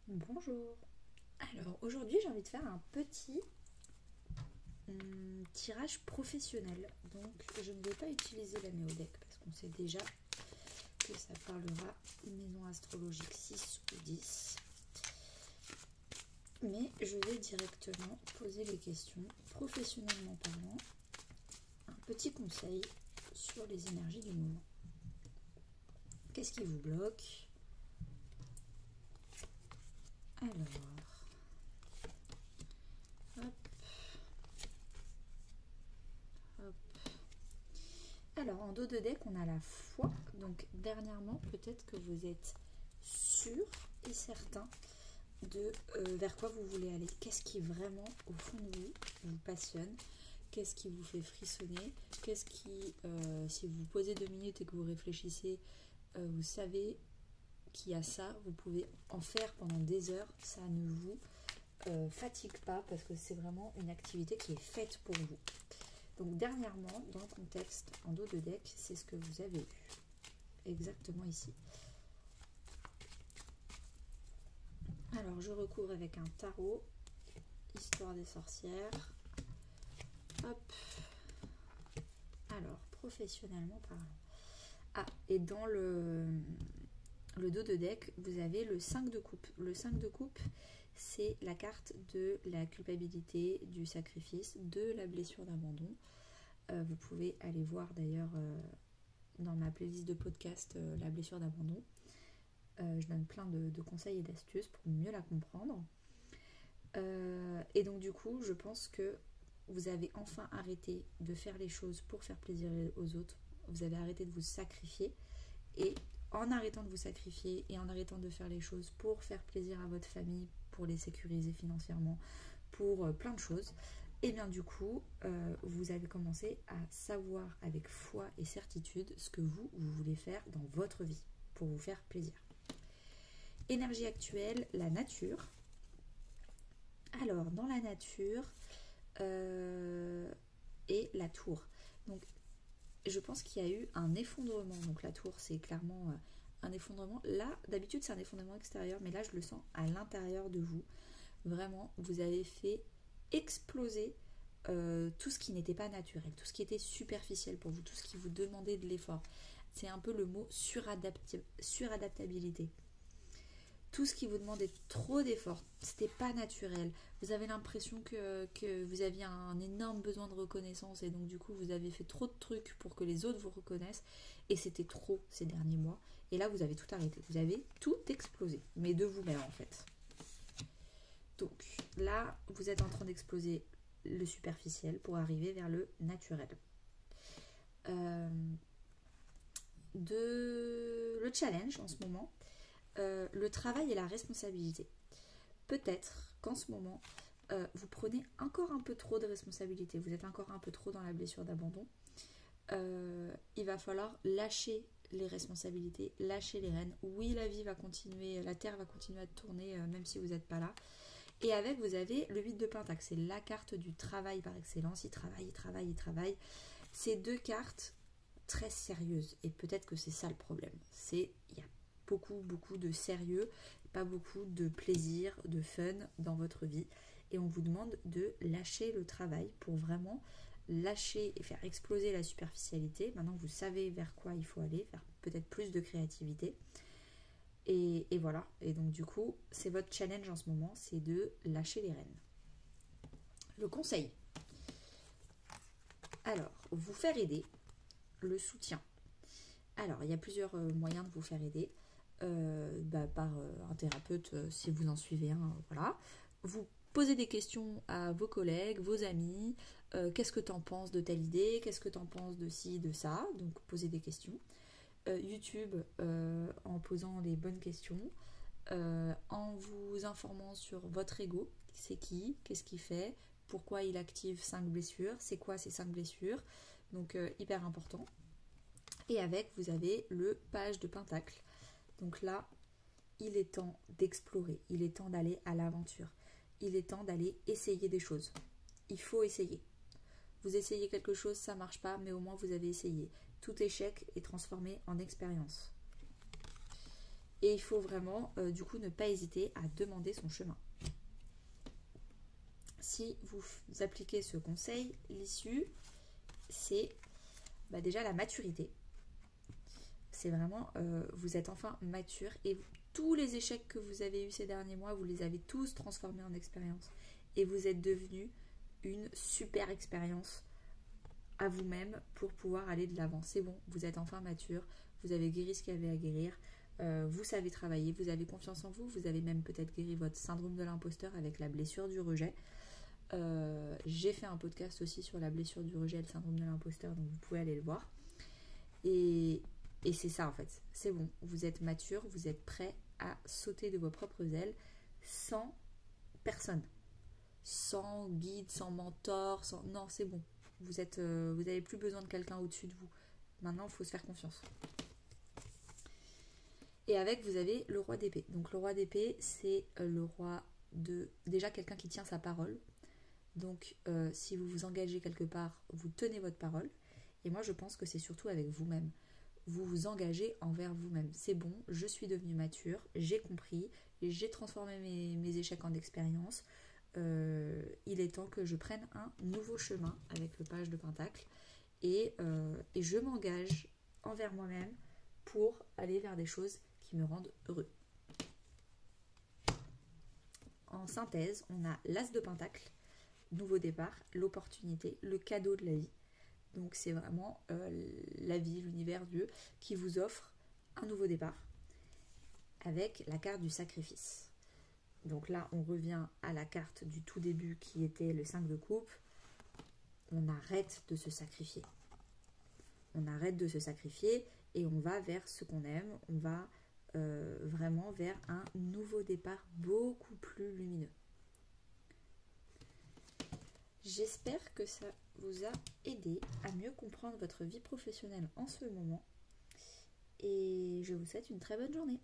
Bonjour. Alors aujourd'hui j'ai envie de faire un petit tirage professionnel. Donc je ne vais pas utiliser la Néodec parce qu'on sait déjà que ça parlera maison astrologique 6 ou 10. Mais je vais directement poser les questions professionnellement parlant. Un petit conseil sur les énergies du moment. Qu'est-ce qui vous bloque? Alors, hop, hop. Alors, en dos de deck, on a la foi. Donc, dernièrement, peut-être que vous êtes sûr et certain de vers quoi vous voulez aller. Qu'est-ce qui vraiment, au fond de vous passionne? Qu'est-ce qui vous fait frissonner? Qu'est-ce qui, si vous vous posez 2 minutes et que vous réfléchissez, vous savez qu'il y a ça, vous pouvez en faire pendant des heures, ça ne vous fatigue pas parce que c'est vraiment une activité qui est faite pour vous. Donc dernièrement, dans le contexte en dos de deck, c'est ce que vous avez eu, exactement ici. Alors je recouvre avec un tarot, histoire des sorcières. Hop. Alors, professionnellement parlant. Ah, et dans le dos de deck, vous avez le 5 de coupe. Le 5 de coupe, c'est la carte de la culpabilité, du sacrifice, de la blessure d'abandon. Vous pouvez aller voir d'ailleurs dans ma playlist de podcast la blessure d'abandon. Je donne plein de conseils et d'astuces pour mieux la comprendre. Et donc du coup, je pense que vous avez enfin arrêté de faire les choses pour faire plaisir aux autres. Vous avez arrêté de vous sacrifier. Et en arrêtant de vous sacrifier et en arrêtant de faire les choses pour faire plaisir à votre famille, pour les sécuriser financièrement, pour plein de choses, et bien du coup, vous avez commencé à savoir avec foi et certitude ce que vous voulez faire dans votre vie pour vous faire plaisir. Énergie actuelle, la nature. Alors, dans la nature et la tour. Donc, je pense qu'il y a eu un effondrement. Donc, la tour, c'est clairement un effondrement. Là, d'habitude, c'est un effondrement extérieur, mais là, je le sens à l'intérieur de vous. Vraiment, vous avez fait exploser tout ce qui n'était pas naturel, tout ce qui était superficiel pour vous, tout ce qui vous demandait de l'effort. C'est un peu le mot suradaptabilité. Tout ce qui vous demandait trop d'efforts, c'était pas naturel. Vous avez l'impression que vous aviez un énorme besoin de reconnaissance et donc du coup vous avez fait trop de trucs pour que les autres vous reconnaissent et c'était trop ces derniers mois. Et là vous avez tout arrêté, vous avez tout explosé, mais de vous-même en fait. Donc là vous êtes en train d'exploser le superficiel pour arriver vers le naturel. Le challenge en ce moment, le travail et la responsabilité. Peut-être qu'en ce moment, vous prenez encore un peu trop de responsabilités, vous êtes encore un peu trop dans la blessure d'abandon. Il va falloir lâcher les responsabilités, lâcher les rênes. Oui, la vie va continuer, la terre va continuer à tourner même si vous n'êtes pas là. Et avec, vous avez le 8 de Pentacle, c'est la carte du travail par excellence. Il travaille. C'est 2 cartes très sérieuses et peut-être que c'est ça le problème. Il y a beaucoup de sérieux, pas beaucoup de plaisir, de fun dans votre vie. Et on vous demande de lâcher le travail pour vraiment lâcher et faire exploser la superficialité. Maintenant, vous savez vers quoi il faut aller, faire peut-être plus de créativité. Et voilà. Et donc, du coup, c'est votre challenge en ce moment, c'est de lâcher les rênes. Le conseil. Alors, vous faire aider, le soutien. Alors, il y a plusieurs moyens de vous faire aider. Par un thérapeute si vous en suivez un, voilà. Vous posez des questions à vos collègues, vos amis, qu'est-ce que tu en penses de telle idée, qu'est-ce que tu en penses de ci, de ça, donc posez des questions. YouTube en posant les bonnes questions, en vous informant sur votre ego, c'est qui, qu'est-ce qu'il fait, pourquoi il active 5 blessures, c'est quoi ces 5 blessures, donc hyper important. Et avec, vous avez le page de Pentacle. Donc là, il est temps d'explorer, il est temps d'aller à l'aventure, il est temps d'aller essayer des choses. Il faut essayer. Vous essayez quelque chose, ça ne marche pas, mais au moins vous avez essayé. Tout échec est transformé en expérience. Et il faut vraiment, du coup, ne pas hésiter à demander son chemin. Si vous appliquez ce conseil, l'issue, c'est déjà la maturité. C'est vraiment, vous êtes enfin mature et tous les échecs que vous avez eus ces derniers mois, vous les avez tous transformés en expérience. Et vous êtes devenu une super expérience à vous-même pour pouvoir aller de l'avant. C'est bon, vous êtes enfin mature, vous avez guéri ce qu'il y avait à guérir, vous savez travailler, vous avez confiance en vous, vous avez même peut-être guéri votre syndrome de l'imposteur avec la blessure du rejet. J'ai fait un podcast aussi sur la blessure du rejet et le syndrome de l'imposteur, donc vous pouvez aller le voir. Et c'est ça en fait, c'est bon, vous êtes mature, vous êtes prêt à sauter de vos propres ailes sans personne, sans guide, sans mentor, non, c'est bon. Vous n'avez plus besoin de quelqu'un au-dessus de vous. Maintenant, il faut se faire confiance. Et avec, vous avez le roi d'épée. Donc le roi d'épée, c'est le roi de... Déjà quelqu'un qui tient sa parole. Donc si vous vous engagez quelque part, vous tenez votre parole. Et moi, je pense que c'est surtout avec vous-même. Vous vous engagez envers vous-même. C'est bon, je suis devenue mature, j'ai compris, j'ai transformé mes échecs en expérience. Il est temps que je prenne un nouveau chemin avec le page de Pentacle et je m'engage envers moi-même pour aller vers des choses qui me rendent heureux. En synthèse, on a l'As de Pentacle, nouveau départ, l'opportunité, le cadeau de la vie. Donc c'est vraiment la vie, l'univers, Dieu qui vous offre un nouveau départ avec la carte du sacrifice. Donc là, on revient à la carte du tout début qui était le 5 de coupe. On arrête de se sacrifier. On arrête de se sacrifier et on va vers ce qu'on aime. On va vraiment vers un nouveau départ beaucoup plus lumineux. J'espère que ça vous a aidé à mieux comprendre votre vie professionnelle en ce moment. Et je vous souhaite une très bonne journée.